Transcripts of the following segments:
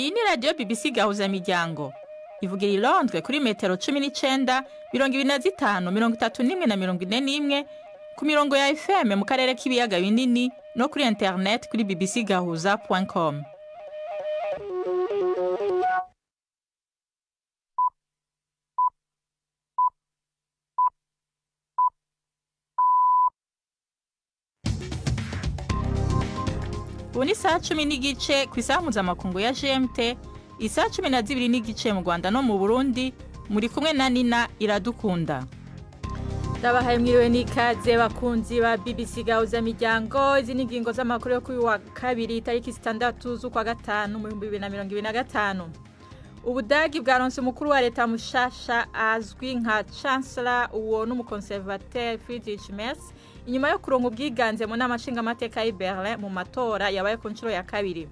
Iyi ni radio BBC Gahuzamiryango. Ivugira i Londres kuri metero 19, 25, 31 na 41 ku mirongo ya FM mu karere k'ibiyaga binini no kuri internet kuri bbcgahuza.com. Ubu ni saa 10 n'igice ku isaha mpuzamakungu ya GMT, isaha 12 n'igice mu Rwanda no mu Burundi. Muri kumwe na Nina Iradukunda. Ndabahaye mwiriwe n'ikaze bakunzi ba BBC Gahuzamiryango. Izi ni ingingo z'amakuru yo kuri wa kabiri tariki 6 z'ukwa gatanu mu 2025. Ubudagi bwaronse umukuru wa leta mushasha azwi nka Chancellor uwo n'umukonservateur Friedrich Merz inyuma yo kuronka ubwiganze mu nama nshingamateka y'i Berlin mu matora yabaye ku nshuro ya kabiri.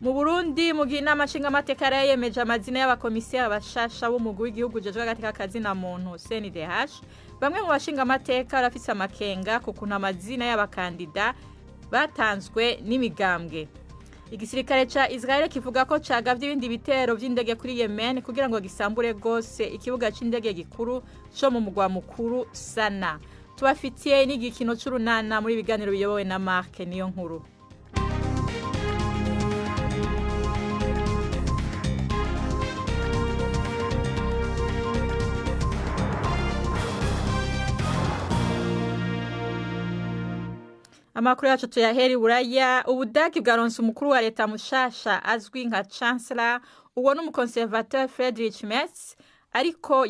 Mu Burundi mu gihe inama nshingamateka yemeje amazina y'abakomiseri bashasha b'umugwi w'igihugu ujejwe agateka kazina muntu CNDH, bamwe mu bashingamateka barafise amakenga ku kuntu amazina y'abakandida batanzwe n'imigambwe. Igisirikare ca Israel kivuga ko cagavye ibindi bitero vy'indege kuri Yemen kugira ngo gisambure gose ikibuga c'indege gikuru co mu mugwa mukuru Sana. Tubafitiye n'igikino c'urunana muri biganiro biyobowe na Mark niyo nkuru. Amakuru yacu tuyaheri Buraya. Ubudagi bwaronse umukuru wa leta mushasha azwi nka Chancellor uwo n'umukonservateur Friedrich Merz, ariko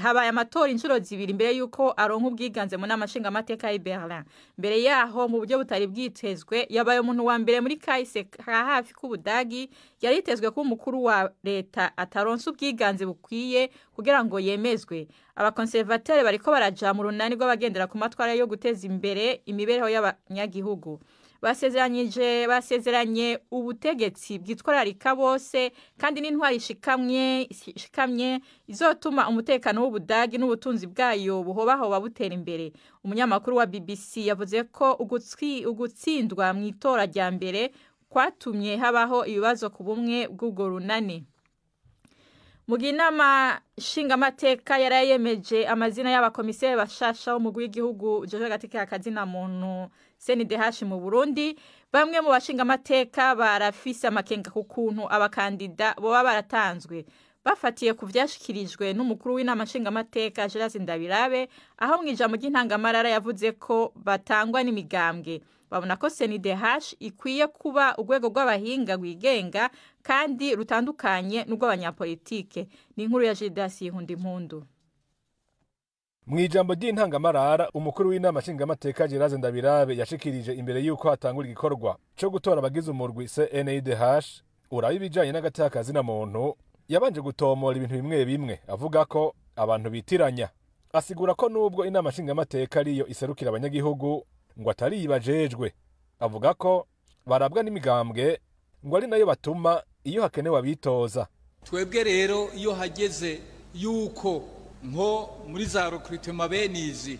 habaye amatora inshuro zibiri imbere yuko aronka ubwiganze mu nama nshingamateka y'i Berlin. Mbere yaho mu buryo butari bwitezwe yabaye umuntu wa mbere muri kahise hafi k'Ubudagi yari yitezwe ko umukuru wa leta ataronse ubwiganze bukwiye kugira ngo yemezwe. Abakonservateur bariko baraja mu runani rw'abagendera ku matwara yo guteza imbere imibereho y'abanyagihugu. Basezeranye ubutegetsi bwitwararika bose kandi n'intwari ishikamye izotuma umutekano w'Ubudagi n'ubutunzi bwayo buhobahoba butera imbere. Umunyamakuru wa BBC yavuze ko ugutsindwa mu itora rya mbere kwatumye habaho ibibazo ku bumwe bw'ubwo runani. Mu gihe inama nshingamateka yarayemeje amazina y'abakomiseri bashasha b'umugwi w'igihugu ujejwe agateka kazina muntu CNDH mu Burundi, bamwe mu bashingamateka barafise amakenga ku kuntu abakandida boba baratanzwe. Bafatiye ku vyashikirijwe n'umukuru w'inama nshingamateka Gerard Ndabirabe, aho mu ijambo ry'intangamarara yavuze ko batangwa n'imigambwe. Babona ko CNDH ikwiye kuba urwego rw'abahinga rwigenga kandi rutandukanye n'urw'abanyapolitike. Ni inkuru ya Judas Hundimpundu. Mwijambo ry'intangamarara umukuru w'inama nshingamateka Gerard Ndabirabe yashikirije imbere yuko hatangura igikorwa cyo gutora abagize umurwi CNDH uraba ibijanye n'agateka kazina muntu, yabanje gutomora ibintu bimwe bimwe avuga ko abantu bitiranya. Asigura ko nubwo inama nshingamateka ariyo iserukira abanyagihugu ngo atari ibajejwe. Avuga ko barabwa n'imigambwe ngo ari nayo batuma iyo hakenewe abitoza. Twebwe rero iyo hageze yuko nko muri za recruitment benizi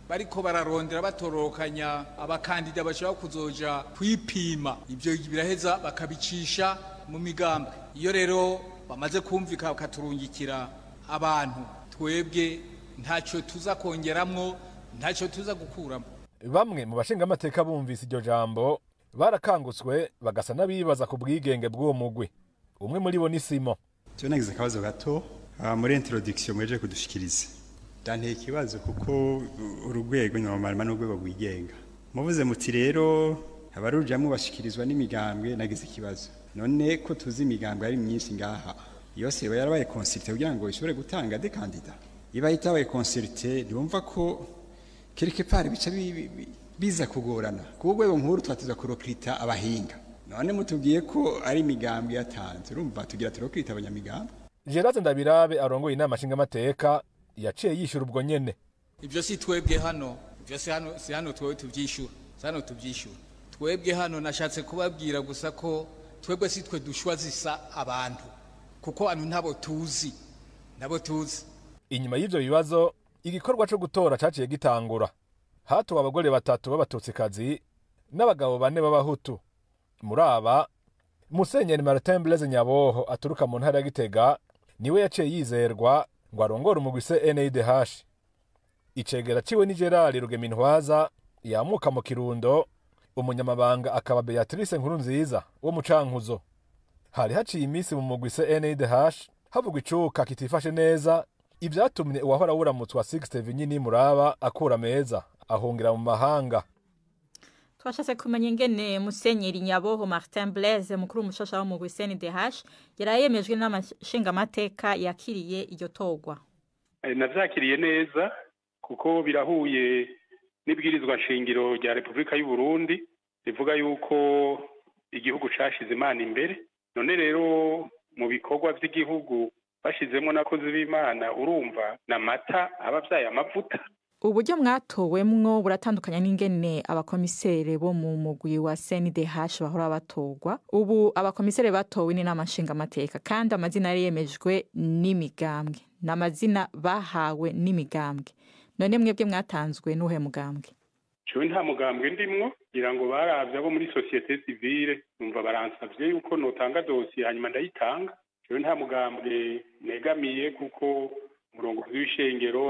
bariko bararondera batorokanya abakandida bashaka kuzoja kwipima, ibyo biraheza bakabicisha mu migambwe. Iyo rero bamaze kumvika bakaturungikira abantu, twebwe ntacyo tuza kongeramwo, ntacyo tuza gukuramo. Bamwe mu bashingamateka bumvise iryo jambo barakangutswe bagasa n'abibaza ku bwigenge bw'uwo mugwi. Umwe muri bo ni Simo. Nagize akabazo gato muri introduction mweje kudushikiriza. Danteye ikibazo kuko urugwego nyamarama n'urwego rwigenga. Muvuze muti rero abarujamwe bashikirizwa n'imigambwe, nagize ikibazo. None ko tuzi imigambwe ari myinshi ngaha, yose yarabaye consulté kugira ngo ishobore gutanga des candidats. Iba itabaye consulté ntibumva ko quelque part bica biza kugorana. Ku rwego nkuru twatiza kurokrita abahinga. None mutubwiye ko ari imigambwe yatanze, urumva tugira turokrita abanyamigambwe. Gerard Ndabirabe arongoye inama nshingamateka yaciye yishura ubwo nyene. Ivyo si twebwe hano, ivyo si hano twewe tuvyishura, hano tuvyishura. Twebwe hano nashatse kubabwira gusa ko twebwe si twe dushwa zisa abantu, kuko anu ntabo tuzi. Inyuma y'ivyo bibazo igikorwa cyo gutora caciye gitangura. Hatowe abagore 3 b'abatutsikazi n'abagabo 4 b'abahutu. Muri aba Musenyeri Martin Blaise Nyaboho aturuka mu ntara ya Gitega niwe yaciye yizerwa ngo arongore umugwi CNIDH. Icegera ciwe ni Gerard Rugemintwaza yamuka mu Kirundo, umunyamabanga akaba Beatrice Nkurunziza wo mu Cankuzo. Hari haciye imisi mu mugwi CNIDH havugwa icuka kitifashe neza, ivyatumye uwahora wuramutswa Sixte Vinyini Muraba akura meza ahungira mu mahanga. Twashatse kumenya ingene Musenyeri Nyaboho Martin Blaise mukuru mushasha wo mugwi CNIDH yarayemejwe n'amashinga amateka yakiriye iryo togwa. Navyakiriye neza kuko birahuye n'ibwirizwa nshingiro rya Republika y'u Burundi rivuga yuko igihugu cashize Imana imbere. None rero mu bikorwa vy'igihugu bashizemo nakozi b'Imana urumva na mata abavyaye amavuta. Uburyo mwatowemwo buratandukanya n'ingene abakomisere bo mu mugwi wa CNIDH bahora batogwa. Ubu abakomisere batowe ni n'amashinga amateka kandi amazina yari yemejwe n'imigambwe, n'amazina bahawe n'imigambwe. None mwebwe mwatanzwe n'uhe mugambwe? Cyo nta mugambwe ndimwo, ngira ngo baravye abo muri societe civile numva baransavye yuko notanga dossier hanyuma ndayitanga. Cyo nta mugambwe negamiye kuko umurongo w'ishengero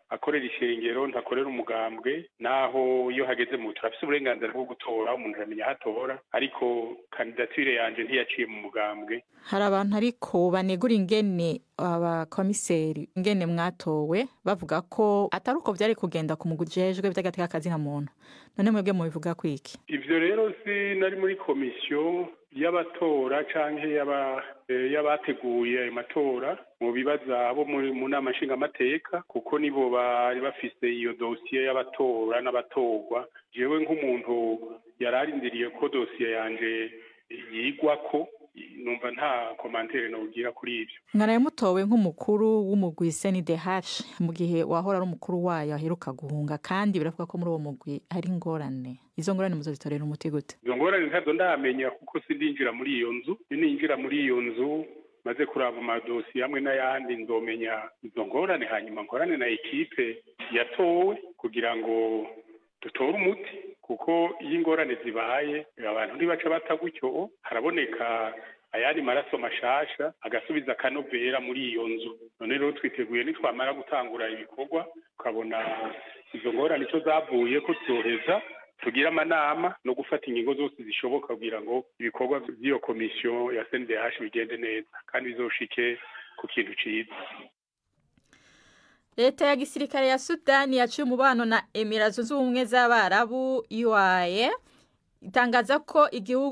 akorera ishengero ntakorera umugambwe, naho iyo hageze mu turafise uburenganzira bwo gutora umuntu aramenya hatora, ariko kandidature yanje ntiyaciye mu mugambwe. Hari abantu ariko banegura ingene abakomiseri ingene mwatowe bavuga ko atari uko vyari kugenda ku mugujejwe by'agateka kazi nka muntu. None mwebwe mu bivuga kwiki? Ivyo rero si nari muri komisiyo y'abatora canke y'abateguye ayo matora mu bibaza abo mu nama nshinga amateka, kuko nibo bari bafise iyo dossier y'abatora n'abatorwa. Jewe nk'umuntu yararindiriye ko dossier yanje yigwako, numva nta commentaire nogira kuri ivyo. Mwaraye mutowe nk'umukuru w'umugwi CNIDH mu gihe wahora ari umukuru wayo aheruka guhunga, kandi biravuga ko muri uwo mugwi hari ingorane. Izo ngorane muzozitorera umuti gute? Izo ngorane ntazo ndamenya kuko sindinjira muri iyo nzu. Ninjira muri iyo nzu maze kuraba amadosi hamwe n'ayandi nzomenya izo ngorane, hanyuma nkorane na ekipe yatowe kugira ngo dutore umuti, kuko iyo ingorane zibaye abantu ntibaca batagutyo, haraboneka ayandi maraso mashasha agasubiza akanovera muri iyo nzu. None rero twiteguye nitwamara gutangura ibikorwa ukabona izo ngorane ico zavuye ko tuzoheza tugira amanama no gufata ingingo zose zishoboka kugira ngo ibikorwa by'iyo komisiyo ya CNDH bigende neza kandi bizoshike ku kintu ciza. Leta ya gisirikare ya Sudani yaciye umubano na Emirates Zunze Ubumwe z'Abarabu UAE itangaza ko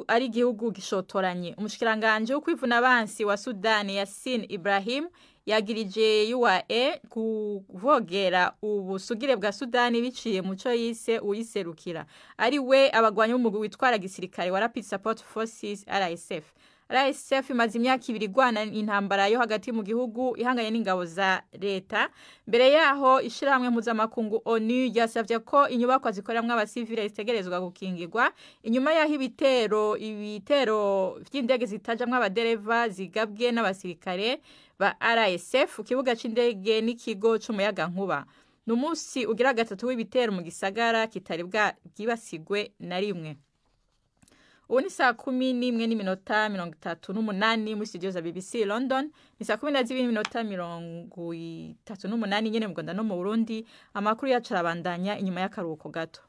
ari igihugu gishotoranye. Umushikiranganje wo kwivuna abansi wa Sudani Yasin Ibrahim yagirije UAE kuvogera ubusugire bwa Sudani biciye muco yise uyiserukira, ari we abagwanyi b'umugwi witwara gisirikare wa Rapid Support Forces RSF. RSF imaze imyaka 2 igwana intambara yo hagati mu gihugu ihanganye n'ingabo za leta. Mbere yaho ishiramwe mpuzamakungu ONU yasavye ko inyubako zikoreramwe abasivile zitegerezwa gukingirwa inyuma yaho ibitero vy'indege zitajamwe abadereva zigabwe n'abasirikare ba RSF ku kibuga c'indege n'ikigo c'umuyaga nkuba. N'umunsi ugira gatatu w'ibitero mu gisagara kitari bwagibasigwe na rimwe. Ubu ni saa 11:38 muri studio za BBC London, ni saa 12:38 nyene mu Rwanda no mu Burundi. Amakuru yacu arabandanya inyuma y'akaruhuko gato.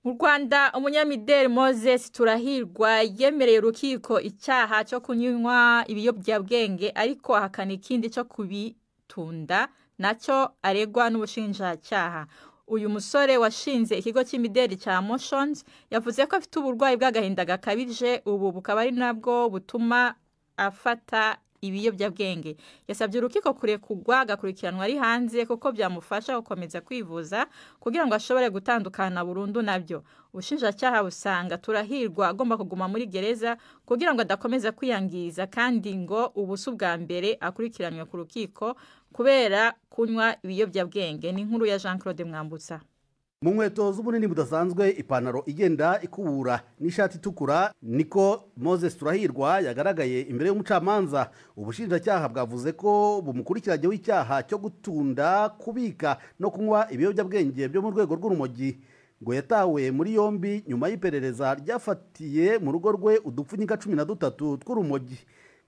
Mu Rwanda umunyamideli Moses Turahirwa yemereye urukiko icyaha cyo kunywa ibiyobyabwenge, ariko ahakana ikindi cyo kubitunda nacyo aregwa n'ubushinjacyaha. Uyu musore washinze ikigo cy'imideli cya Motions yavuze ko afite uburwayi bw'agahinda gakabije, ubu bukaba ari nabwo butuma afata ibiyobyabwenge. Yasabye urukiko kurekugwa agakurikiranwa ari hanze kuko byamufasha gukomeza kwivuza kugira ngo ashobore gutandukana burundu nabyo. Ubushinjacyaha busanga Turahirwa agomba kuguma muri gereza kugira ngo adakomeza kwiyangiza, kandi ngo ubusu bwa mbere akurikiranwe ku rukiko kubera kunywa ibiyobyabwenge. Ni inkuru ya Jean Claude Mwambutsa. mu nkweto z'ubunini budasanzwe, ipantaro igenda ikubura n'ishati itukura, niko Moses Turahirwa yagaragaye imbere y'umucamanza. Ubushinjacyaha bwavuze ko bumukurikiranye w'icyaha cyo gutunda, kubika no kunywa ibiyobyabwenge byo mu rwego rw'urumogi. Ngo yatawe muri yombi nyuma y'iperereza ryafatiye mu rugo rwe udupfunyika 13 tw'urumogi.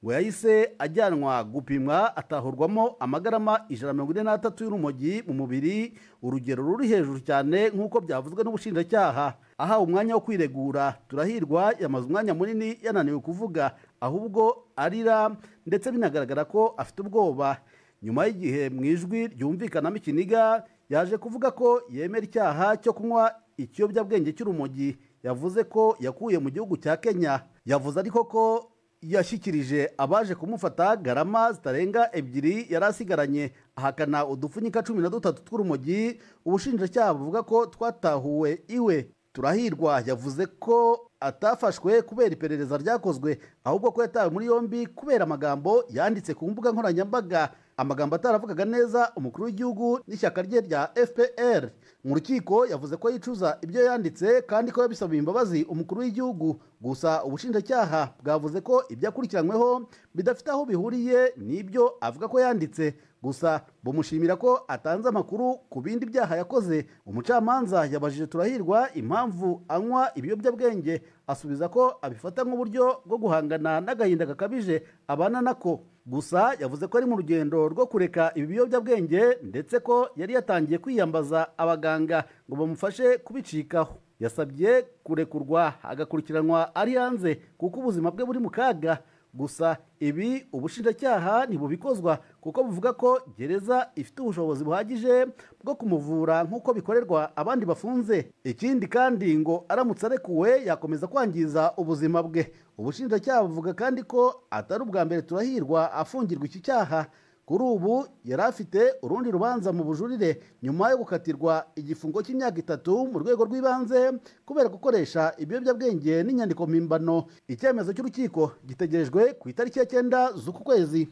Ngo yahise ajyanwa gupimwa, atahurwamo amagarama 143 y'urumogi mu mubiri, urugero ruri hejuru cyane nk'uko byavuzwe n'ubushinjacyaha. Aha umwanya wo kwiregura, Turahirwa yamaze umwanya munini yananiwe kuvuga, ahubwo arira ndetse binagaragara ko afite ubwoba. Nyuma y'igihe mu ijwi ryumvikanamo ikiniga, yaje kuvuga ko yemera icyaha cyo kunywa ikiyobyabwenge cy'urumogi. Yavuze ko yakuye mu gihugu cya Kenya. Yavuze ariko ko yashyikirije abaje kumufata garama zitarenga 2 yari asigaranye, ahakana udupfunyika 13 tw'urumogi ubushinjacyaha buvuga ko twatahuwe iwe. Turahirwa yavuze ko atafashwe kubera iperereza ryakozwe, ahubwo ko yatawe muri yombi kubera amagambo yanditse ku mbuga nkoranyambaga, amagambo ataravugaga neza umukuru w'igihugu n'ishyaka rye rya FPR. Mu rukiko yavuze ko yicuza ibyo yanditse kandi ko yabisabiye imbabazi umukuru w'igihugu. Gusa ubushinjacyaha bwavuze ko ibyo akurikiranyweho bidafite aho bihuriye n'ibyo avuga ko yanditse, gusa bumushimira ko atanze amakuru ku bindi byaha yakoze. Umucamanza yabajije Turahirwa impamvu anywa ibiyobyabwenge, asubiza ko abifata nk'uburyo bwo guhangana n'agahinda gakabije abana nako. Gusa yavuze ko ari mu rugendo rwo kureka ibi biyobyabwenge ndetse ko yari yatangiye kwiyambaza abaganga ngo bamufashe kubicikaho. Yasabye kurekurwa agakurikiranwa ari hanze kuko ubuzima bwe buri mu kaga. Gusa ibi ubushinjacyaha ntibubikozwa kuko buvuga ko gereza ifite ubushobozi buhagije bwo kumuvura nk'uko bikorerwa abandi bafunze. Ikindi kandi ngo aramutse arekuwe yakomeza kwangiza ubuzima bwe. Ubushinjacyaha buvuga kandi ko atari ubwa mbere Turahirwa afungirwa iki cyaha. Kuri ubu yari afite urundi rubanza mu bujurire nyuma yo gukatirwa igifungo cy'imyaka 3 mu rwego rw'ibanze kubera gukoresha ibiyobyabwenge n'inyandiko mpimbano. Icyemezo cy'urukiko gitegerejwe ku itariki ya 9 z'uku kwezi.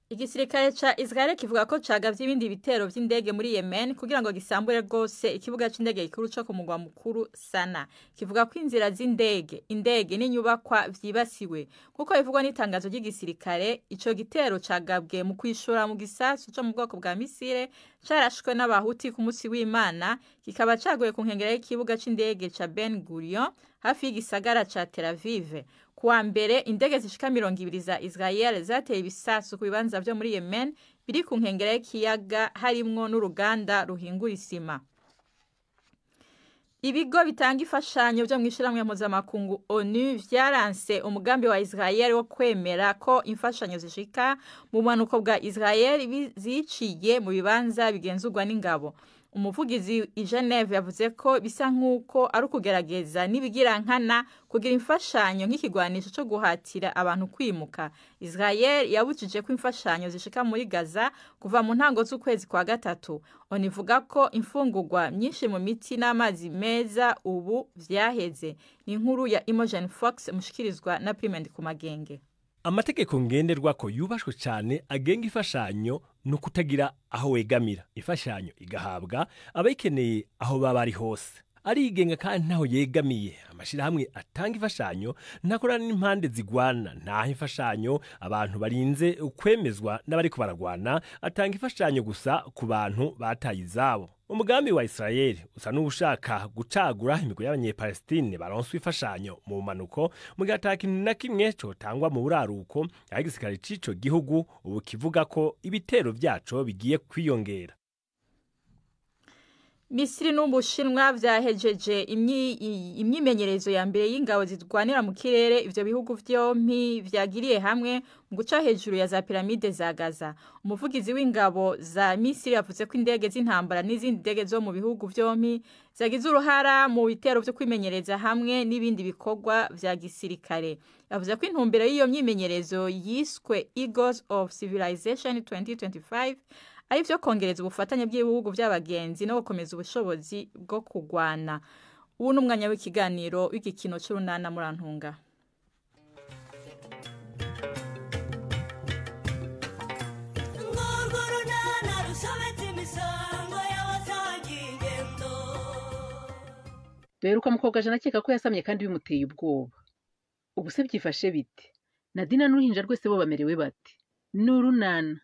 Igisirikare ca Israel kivuga ko cagavye ibindi bitero vy'indege muri Yemen kugira ngo gisambure rwose ikibuga c'indege gikuru cyo ku mugwa mukuru Sana. Kivuga ko inzira z'indege, indege n'inyubakwa vyibasiwe. Kuko bivugwa n'itangazo ry'igisirikare, ico gitero cagabwe mu kwishura mu gisasu cyo mu bwoko bwa misile carashwe n'abahuti ku munsi w'Imana, kikaba caguye ku nkengera y'ikibuga c'indege ca Ben Gurion hafi y'igisagara ca Tel Aviv. Kuwa mbere indege zishika 200 za Israel zateye ibisasu ku bibanza byo muri Yemen biri ku nkengera y'ikiyaga harimwo n'uruganda ruhingura isima. Ibigo bitanga ifashanyo byo mwishirahamwe mpuzamakungu ONU vyaranse umugambi wa Israel wo kwemera ko imfashanyo zishika mu bumanuko bwa Israel ziciye mu bibanza bigenzurwa n'ingabo. Umuvugizi i Geneve yavuze ko bisa nk'uko ari ukugerageza nibigira nkana kugira imfashanyo nk'ikigwanisho cyo guhatira abantu kwimuka. Israel yabujije ko imfashanyo zishika muri Gaza kuva mu ntango z'ukwezi kwa gatatu. Onivuga ko imfungurwa myinshi mu miti n'amazi meza ubu vyaheze. Ni inkuru ya Imogen Fox mushikirizwa na Primendi ku Magenge. Amategeko ngenderwa ko yubashwe cyane agenga ifashanyo no kutagira aho wegamira. Ifashanyo igahabwa abayikeneye aho baba ari hose. Arigenga kandi ntaho yegamiye. Amashirahamwe atanga ifashanyo ntakorana n'impande zigwana. Ntaho ifashanyo abantu barinze kwemezwa n'abariko baragwana, atanga ifashanyo gusa ku bantu bataye izabo. Umugambi wa Israel usa n'ushaka gucagura imigwi y'abanyepalestine baronswe ifashanyo mu manuko mu gataka na kimwe cotangwa mu buraruko. Igisirikare c'ico gihugu ubu kivuga ko ibitero vyaco bigiye kwiyongera. Misiri n'Ubushinwa vyahejeje imyimenyerezo ya mbere y'ingabo zirwanira mu kirere. Ivyo bihugu vyompi vyagiriye hamwe mu guca hejuru ya za piramide za Gaza. Umuvugizi w'ingabo za Misiri yavuze ko indege z'intambara n'izindi ndege zo mu bihugu vyompi zagize uruhara mu bitero vyo kwimenyereza hamwe n'ibindi bikorwa vya gisirikare. Yavuze ko intumbero y'iyo myimenyerezo yiswe Eagles of Civilization 2025 arivyo kongereza ubufatanye bw'ibihugu by'abagenzi no gukomeza ubushobozi bwo kugwana. Ubu n'umwanya w'ikiganiro w'igikino cy'urunana murantunga. Ngororana rusobetse imisango y'abasangiye beruka mukobwa jana akeka ko yasamye kandi bimuteye ubwoba. Ubu se byifashe bite? Nadina n'uruhinja rwese bo bamerewe bate? N'urunana.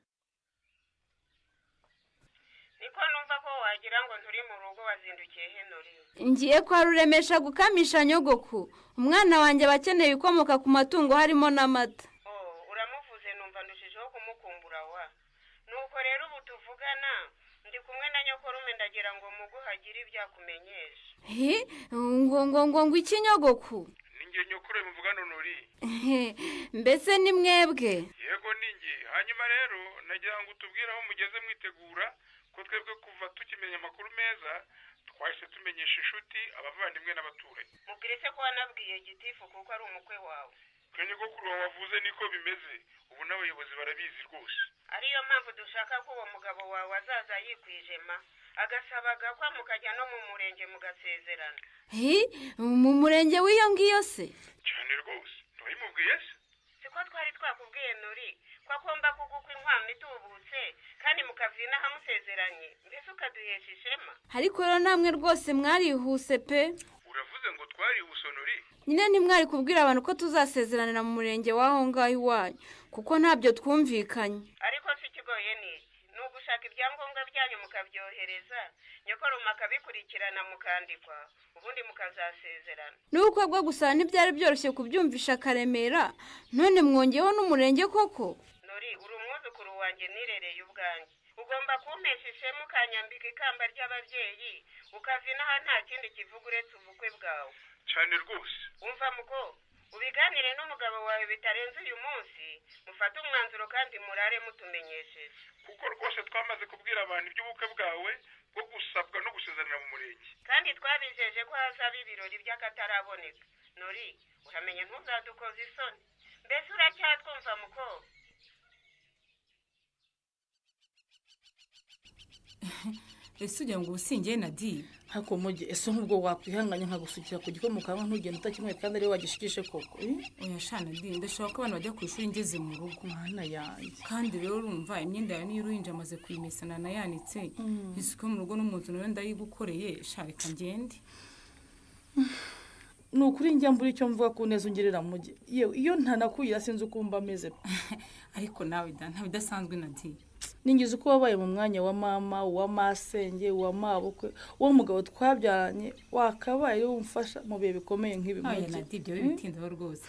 Niko numva ko wagira ngo nturi mu rugo wazindukiye henori. Ngiye kwa Ruremesha gukamisha nyogoku. Umwana wanjye bakeneye ikomoka ku matungo harimo n'amata. Uramuvuze numva ndushijeho kumukumbura wa. Nuko rero ubu tuvugana ndi kumwe na nyokorume ndagira ngo muguhagire ibyakumenyesha. Ngo ikinyogoku. Ninge nyokuru muvugano nuri. Mbese ni mwebwe? Yego ninge. Hanyuma rero nagira ngo tubwire aho mugeze mwitegura ko twebwe kuva tukimenya amakuru meza twahise tumenyesha inshuti abavandimwe n'abaturanyi. Mubwire se ko wanabwiye gitifu kuko ari umukwe wawe. Kwenye ko kuri wavuze niko bimeze. Ubu n'abayobozi barabizi rwose. Ariyo mpamvu dushaka ko uwo mugabo wawe azaza yikwijema agasaba gakwa mukajya no mu murenge mugasezerana. Mu murenge w'iyo ngiyo se? Cyane rwose. Ntibimubwiye se? Siko twari twakubwiye nuri ko agomba kugukwa inkwano itubutse kandi mukavina hamusezeranye mbese ukaduhesha ishema. Ariko rero namwe rwose mwarihuse pe. Uravuze ngo twarihuse nuri? Nyine ntimwari kubwira abantu ko tuzasezeranira mu murenge w'aho ngaho iwanyu kuko ntabyo twumvikanye. Ariko si kigoye niki ni ugushaka ibyangombwa byanyu mukabyohereza nyokoruma akabikurikirana mukandikwa ubundi mukazasezerana. Nuko bwo gusa ntibyari byoroshye kubyumvisha Karemera none mwongeyeho n'umurenge koko. Nuri uri umwuzukuru wanjye nirereye ubwanjye ugomba kumpesha ishema ukanyambika ikamba ry'ababyeyi ukavina aha nta kindi kivuga uretse ubukwe bwawe. Cyane rwose. Umva muko ubiganire n'umugabo wawe bitarenze uyu munsi mufate umwanzuro kandi murare mutumenyesheje. Kuko rwose twamaze kubwira abantu iby'ubukwe bwawe bwo gusabwa no gusezerana mu murenge. Kandi twabijeje ko hazaba ibirori by'akataraboneka. Nuri uramenye ntuzadukoze isoni. Mbese uracyatwumva muko? Ese ugira ngo ubusingiye Nadi hako muge ese nk'ubwo wakwihanganya nkagusukira ku gikoma kawe ntugenda utakimwe kandi ari wagishikishe koko. Oya sha Nadi ndashaka ko abantu bajya ku ishuri ngeze mu rugo. Mwana yanjye kandi rero urumva imyenda yawe niyo uruhinja amaze kuyimesana na yanitse isuku mu rugo n'umuntu nawe ndayigukoreye shareka ngende. Nukuri njya mbura icyo mvuga ku neza ungerera muge yewe iyo ntanakuyira sinzi ukumva ameze. Ariko nawe nta bidasanzwe Nadi. Ningize uko wabaye mu mwanya wa mama wa masenge wa mabukwe wo mugabo twabyaranye wakabaye umfasha mu bihe bikomeye nk'ibi muge. Nadi ibyo bitindaho rwose.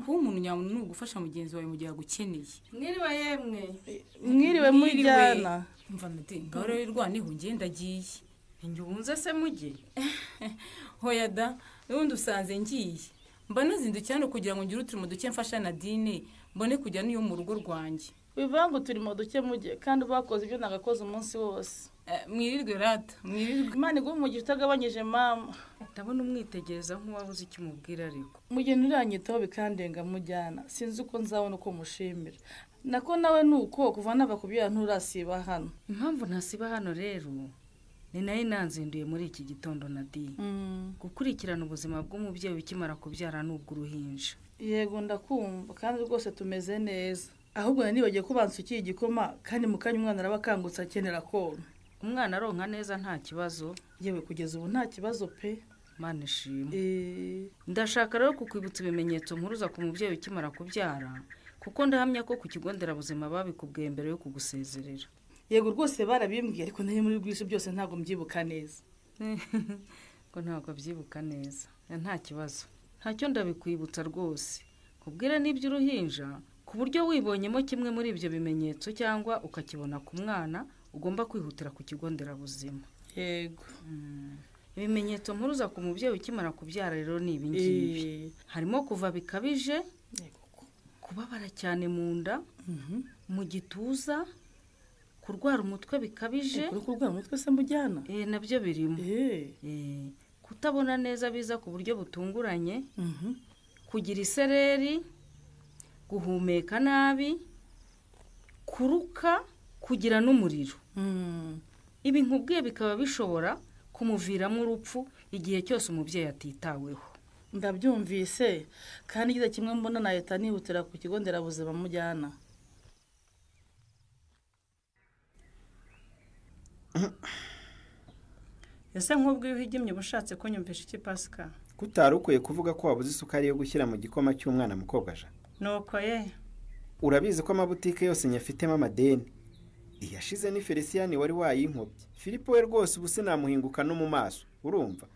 Kuba umuntu nyamuntu n'ugufasha mugenzi wawe mu gihe agukeneye. Mwiriwe yemwe. Mwiriwe mujyana. Mva Nadi ngaho rero irwaneho ngenda giye. Njyunze se muge. Hoya da n'undi usanze ngiye. Mba nazindukira no kugira ngo ngire uturimo duke mfasha Nadine mbone kujya niyo mu rugo rwanjye. Bivanga turimo duke muge kandi bakoze ibyo nagakoze umunsi wose. Mwirirwe rata mwirirwe. Imana iguhe umugisha utagabanyije mama. Ndabona umwitegereza nk'uwabuze icyo umubwira ariko. Muge nuranyitaho bikandenga mujyana sinzi uko nzabona uko mushimira. Nako nawe nuko kuva nava kubyara nturasiba hano. Impamvu ntasiba hano rero ni nayo nanzinduye muri iki gitondo Nadi. Gukurikirana ubuzima bw'umubyeyi ukimara kubyara n'ubwo uruhinja. Yego ndakumva kandi rwose tumeze neza. Ahubwo nibagiye kubansukiye igikoma kandi mukanya umwana arabakangutse akenera konka. Umwana aronka neza nta kibazo. Yewe kugeza ubu nta kibazo pe. Mana ishimwe. Ndashaka rero kukwibutsa ibimenyetso mpuruza ku mubyeyi ukimara kubyara kuko ndahamya ko ku kigo nderabuzima babikubwiye mbere yo kugusezerera. Yego rwose barabimbwiye ariko nayo muri bwisi byose ntago mbyibuka neza. Ko ntago byibuka neza. Nta kibazo. Ntacyo ndabikwibutsa rwose. Kubwira n'ibyo uruhinja ku buryo wibonyemo kimwe muri ibyo bimenyetso cyangwa ukakibona ku mwana ugomba kwihutira ku kigo nderabuzima. Yego. Ibimenyetso mpuruza ku mubyeyi ukimara kubyara rero ni ibi ngibi. Harimo kuva bikabije, kubabara cyane mu nda, mu gituza, kurwara umutwe bikabije. Kurwara umutwe se mujyana? Nabyo birimo. Kutabona neza biza ku buryo butunguranye, kugira isereri, guhumeka nabi, kuruka, kugira n'umuriro. Ibi nkubwiye bikaba bishobora kumuviramo urupfu igihe cyose umubyeyi atitaweho. Ndabyumvise kandi igize kimwe mbona na leta nihutira ku kigo nderabuzima mujyana. ese nk'ubwo iyo uhigimye uba ushatse kunyumvisha iki Pasika? Kutari ukwiye kuvuga ko wabuze isukari yo gushyira mu gikoma cy'umwana mukobwaja. Nuko ye. Urabizi ko amabutike yose nyafitemo amadeni. Iyashize ni Felicien wari wayinkobye. Filipo we rwose ubu sinamuhinguka no mu maso. Urumva?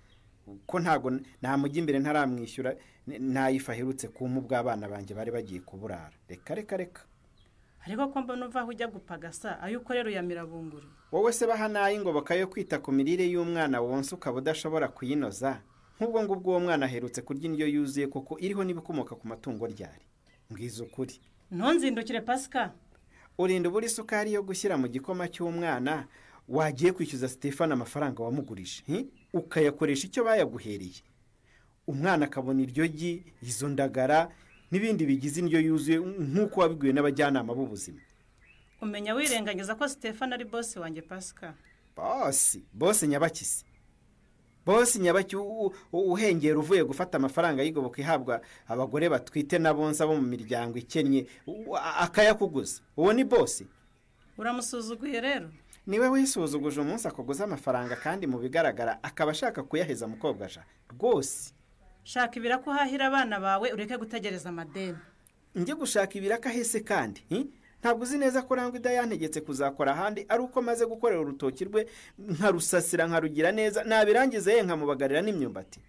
Ko ntago namujya imbere ntaramwishyura nayifa herutse kumpa bw'abana banjye bari bagiye kuburara. Reka. Ariko ko mbona uva aho ujya gupagasa ayo ukorera ya mirabunguri. Wowe se bahanaye ngo bakayo kwita ku mirire y'umwana wonse ukaba udashobora kuyinoza. Nk'ubwo ngubwo uwo mwana aherutse kurya indyo yuzuye kuko iriho n'ibikomoka ku matungo ryari. Mbwiza ukuri. Ntunzindukire Pasika. Urinda buri sukari yo gushyira mu gikoma cy'umwana wagiye kwishyuza Stefano amafaranga wamugurije. Ukayakoresha icyo bayaguhereye. Umwana akabona iryo gi, izo ndagara n'ibindi bigize indyo yuzuye nk'uko wabiguye n'abajyanama b'ubuzima. Umenya wirengagiza ko Stefano ari boss wanjye Pasika. Boss nyabakisi. Boss nyabaki uhengera uvuye gufata amafaranga yigoboka ihabwa abagore batwite nabonsa bo mu miryango ikennye akayakuguza. Uwo ni boss. Uramusuzuguye rero. Niwe wisuzuguje umunsi akoguza amafaranga kandi mu bigaragara akaba ashaka kuyaheza mukobwaja. Rwose. Shaka ibiraka uhahira abana bawe ureke gutegereza amadeni. Njye gushaka ibiraka hese kandi, ntabwo uzi neza ko Rangwida yantegetse kuzakora ahandi ari uko maze gukorera urutoki rwe nkarusasira nkarugira neza nabirangize ye nkamubagarira n'imyumbati.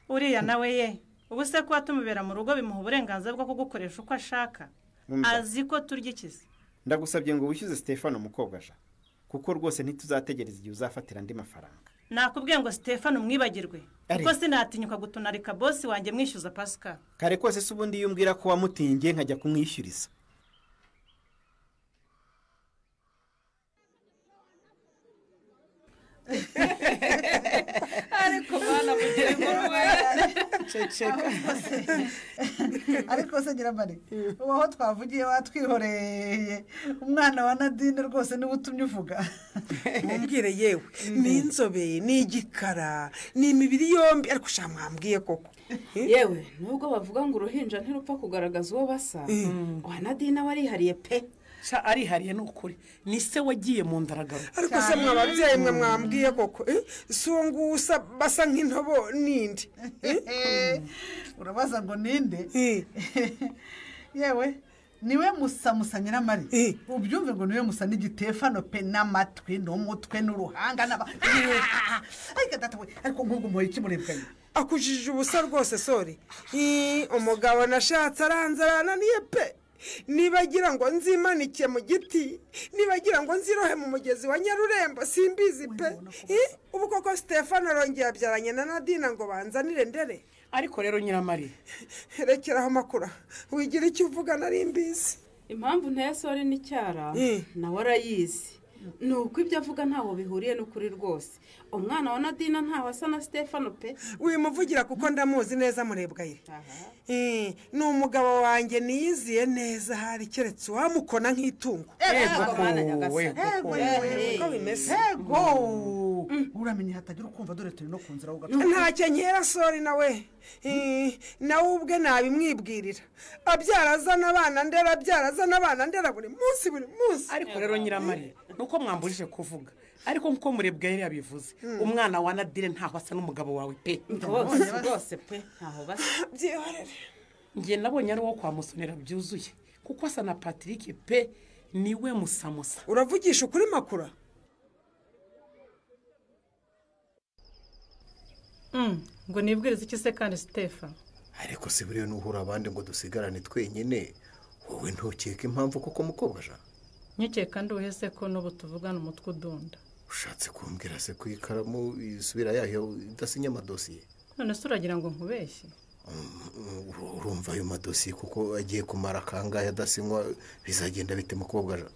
Uriya nawe ye, ubu se ko atumubera mu rugo bimuha uburenganzira bwo kugukoresha uko ashaka. Azi ko turya ikizi. Ndagusabye ngo wishyuze Stefano mukobwaja. Kuko rwose ntituzategereza igihe uzafatira andi mafaranga. Nakubwiye ngo Stefano mwibagirwe. Kuko sinatinyuka gutunarika boss wanjye mwishyuza Pasika. Kare kose se ubundi yumbwira ko wamutingiye nkajya kumwishyuriza. Ariko bana mugire mu ceceka. Ariko se Nyiramari, uwo twavugiye watwihoreye umwana wa Nadine rwose niwe utumye uvuga. Mumbwire yewe ni inzobe ni igikara ni imibiri yombi ariko shamwambwiye koko. Yewe nubwo bavuga ngo uruhinja ntirupfa kugaragaza uwo basa. Wa Nadine warihariye pe. Sha arihariye n'ukuri ni se wagiye mu ndaragaro. Ariko se mwababyeyi mwe mwambwiye koko sungusa basa nk'intobo nindi. Urabaza ngo ninde? Yewe niwe musa Nyiramari. Ubyumve ngo niwe musa n'igitefano pe n'amatwi n'umutwe n'uruhanga n'aba. Ariko nk'ubwo muhoye kimurebwaye. Akujije ubusa rwose sori. Umugabo nashatse aranzarana niye pe. Nibagira ngo nzimanike mu giti nibagira ngo nzirohe mu mugezi wa Nyarurembo simbizi pe. Ubu koko Stefano rongeye abyaranye na Nadine ngo banzanire ndere. Ariko rero Nyiramari rekeraho makura wigira icyo uvuga nari mbizi. Impamvu nteye sori n'icyara nawe arayizi. Nuko ibyo avuga ntaho bihuriye n'ukuri rwose. Umwana wa Nadine ntaho asa na Stefano pe. Wimuvugira kuko ndamuzi neza murebwaye. Ni umugabo wanjye niyiziye neza hari keretse wamukona nk'itungo. Uramenye hatagira ukumva dore turi no kunzira ugaca. Ntacyo nkera sori nawe. Nawe ubwe nabimwibwirira. Abyarazana abana ndera buri munsi. Ariko rero Nyiramari nuko mwambujije kuvuga. Ariko nkuko murebwaye yabivuze umwana wa Nadine ntaho asa n'umugabo wawe pe. Rwose pe ntaho basa. Byihorere. Ngiye nabonye ari wo kwa Musonera byuzuye kuko asa na Patrick pe niwe musamusa. Uravugisha ukuri makura? Ngo nibwirize iki se kandi Stefano? Ariko se buriya nuhura abandi ngo dusigarane twenyine wowe ntukeke impamvu koko mukobwaja. Nyekeka nduhese ko n'ubu tuvugana umutwe udunda. Ushatse kumbwira se ku ikaramu isubira yayo idasinya amadosiye? None se uragira ngo nkubeshye? Urumva ayo madosiye kuko agiye kumara kangahe adasinywa bizagenda bite mukobwaja?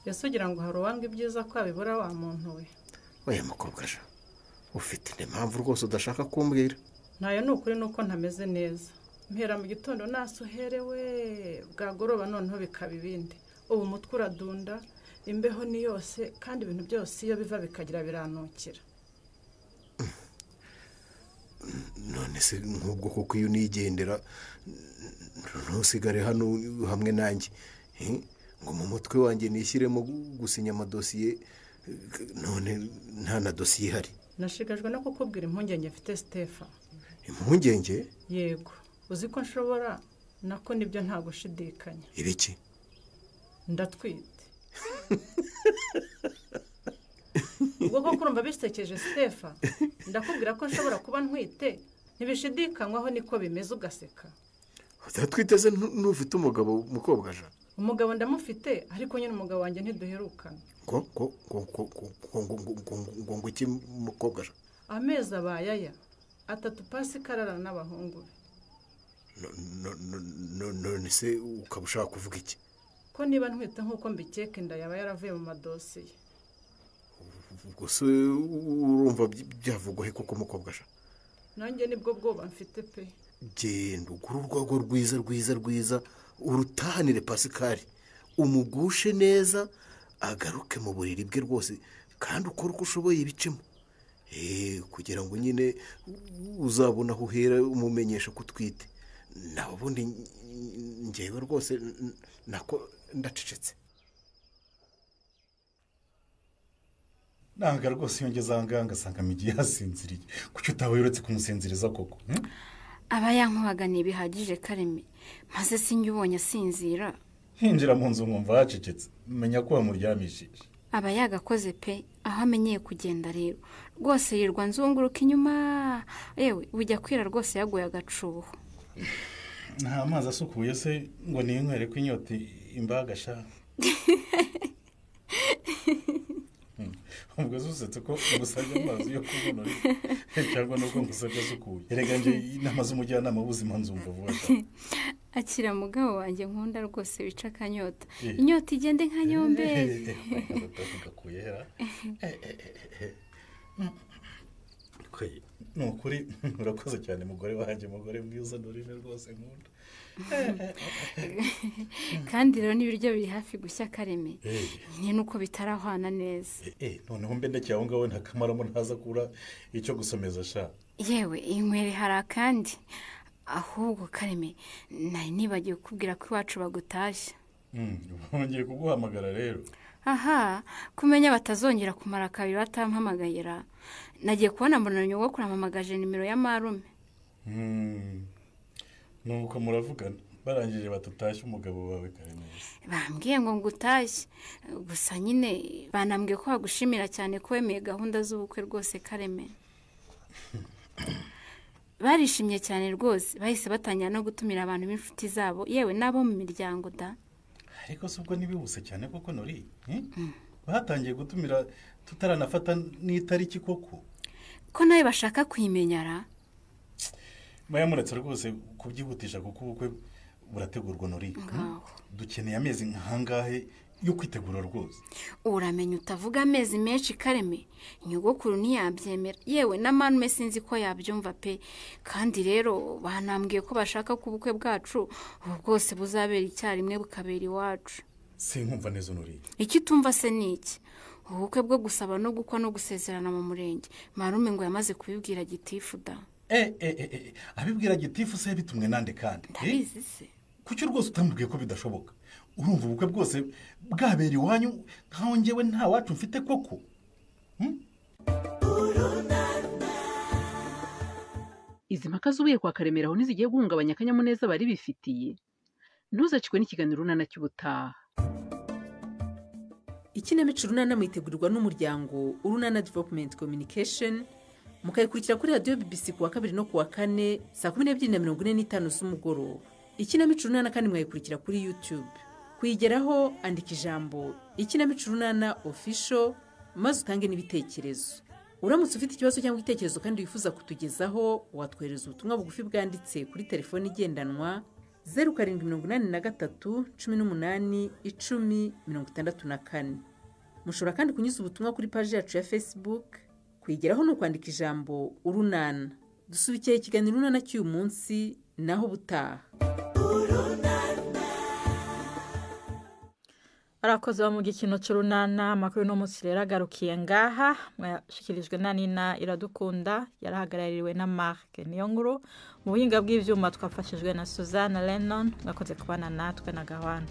Yesu ugira ngo hari uwanga ibyiza ko abibura wa muntu we. Oya mukobwaja ufite impamvu rwose udashaka kumbwira? Nayo nukuri nuko ntameze neza. Mpera mu gitondo nasuherewe bwagoroba noneho bikaba ibindi. Ubu umutwe uradunda imbeho ni yose kandi ibintu byose iyo biva bikagira biranukira. None se nk'ubwo kuko iyo nigendera ntusigare hano hamwe nanjye ngo mu mutwe wanjye nishyiremo gusinya amadosiye none nta na dosiye ihari. nashigajwe no kukubwira impungenge mfite Stefa. Impungenge? Yego uzi ko nshobora nako nibyo nta gushidikanya. Ibiki? Ndatwite. ubwo ko kurumva bisekeje Stefa ndakubwira ko nshobora kuba ntwite ntibishidikanywaho niko bimeze ugaseka. Udatwiteze n'ufite umugabo mukobwa ja? Umugabo ndamufite ariko nyine umugabo wanjye ntiduherukana. ngo iki mukobwa ja? Amezi abayaya 3 pasi kararana n'abahungu. none se ukaba ushaka kuvuga iki? Ko niba ntwite nk'uko mbikeka inda yaba yaravuye mu madosiye. Gusa urumva byavugwa he koko mukobwa ja? Nanjye nibwo bwoba mfite pe. Genda ugura urwago rwiza urutahanire Pascal umugushe neza agaruke mu buriri bwe rwose kandi ukora uko ushoboye ibicemo kugira ngo nyine uzabona aho uhera umumenyesha ko utwite. naho ubundi njyewe rwose nako ndacecetse. nanga rwose yongeza ahanganga ngasanga migi yasinziriye kuki utaweretse kumusinziriza koko? aba yankubaganiye bihagije Kareme maze sinjye ubonye asinzira. hinjira mu nzu mwumva hacecetse menya ko wamuryamishije. aba yagakoze pe aho amenyeye kugenda rero rwose yirwa nzunguruka inyuma yewe bujya kwira rwose yaguye agacuho. nta mazi asukuye se ngo ninywere ko inyota imbaga sha. ubwo zusetse ko ngusabye amazi yo kubonora cyangwa nuko ngusabye asukuye. erega nje inama z'umujyanama w'ubuzima nzumva vuba sha. akira mugabo wanjye nkunda rwose wica akanyota inyota igende nka nyombe. gakuye hera ni ukuri urakoze cyane mugore wanjye mugore mwiza nurime rwose nkunda. kandi rero n'ibiryo biri hafi gushya Kareme ni nuko bitarahwana neza. noneho mbe ndekeye aho ngaho ntakamaramo ntaza kubura icyo gusomeza sha. yewe inywere hari akandi ahubwo Kareme nari nibagiwe kukubwira ko iwacu bagutashya. bongeye kuguhamagara rero? aha kumenya batazongera kumara kabiri batampamagayira nagiye kubona mbona nyoko kuramamagaje nimero ya marume. nuko muravugana barangije batutashye umugabo wawe Kareme? bambwiye ngo ngutashye gusa nyine banambwiye ko bagushimira cyane ko wemeye gahunda z'ubukwe rwose Kareme. barishimye cyane rwose bahise batangira no gutumira abantu b'inshuti zabo yewe n'abo mu miryango da. ariko se ubwo ntibihuse cyane koko nori batangiye gutumira tutaranafata n'itariki koko? ko nawe bashaka kuyimenyara. muretse rwose kubyihutisha kuko ubukwe burategurwa nori. dukeneye amezi nkangahe yo kwitegura rwose? uramenya utavuga amezi menshi Kareme nyogokuru ntiyabyemera yewe n'amanume sinzi ko yabyumva pe. kandi rero banambwiye ko bashaka ko ubukwe bwacu ubu bwose buzabera icyarimwe bukabera iwacu. sinkumva neza nori. icyo utumva se ni iki? ubukwe bwo gusaba no gukwa no gusezerana mu murenge marume ngo yamaze kubibwira gitifu da. abibwira gitifu se bitumwe nande kandi? ndabizi se. kuki rwose utamubwiye ko bidashoboka? urumva ubukwe bwose bwabera iwanyu nkaho njyewe nta wacu mfite koko? izi mpaka z'ubuye kwa Karemera aho ntizigiye guhungabanya akanyamuneza bari bifitiye. ntuzacikwe n'ikiganiro urunana cy'ubutaha. ikinamico urunana mwitegurirwa n'umuryango Urunana Development Communication mukayikurikira kuri radiyo BBC kuwa 2 no kuwa 4 saa 12:45 z'umugoroba. ikinamico urunana kandi mwayikurikira kuri YouTube. kuyigeraho andika ijambo ikinamico urunana official maze utange n'ibitekerezo. uramutse ufite ikibazo cyangwa igitekerezo kandi wifuza kutugezaho watwohereza ubutumwa bugufi bwanditse kuri telefone igendanwa 0783 18 10 mushobora kandi kunyuza ubutumwa kuri page yacu ya Facebook. kuyigeraho no kwandika ijambo urunana. dusubikiye ikiganiro urunana cy'uyu munsi naho butaha. arakoze mu gikino cy'urunana amakuru no munsi rero agarukiye ngaha mwashikirijwe na Nina Iradukunda yarahagarariwe na Mark Niyonkuru mu buhinga bw'ivyuma twafashijwe na Suzanne Lennon mwakoze kubana natwe na Gahwana.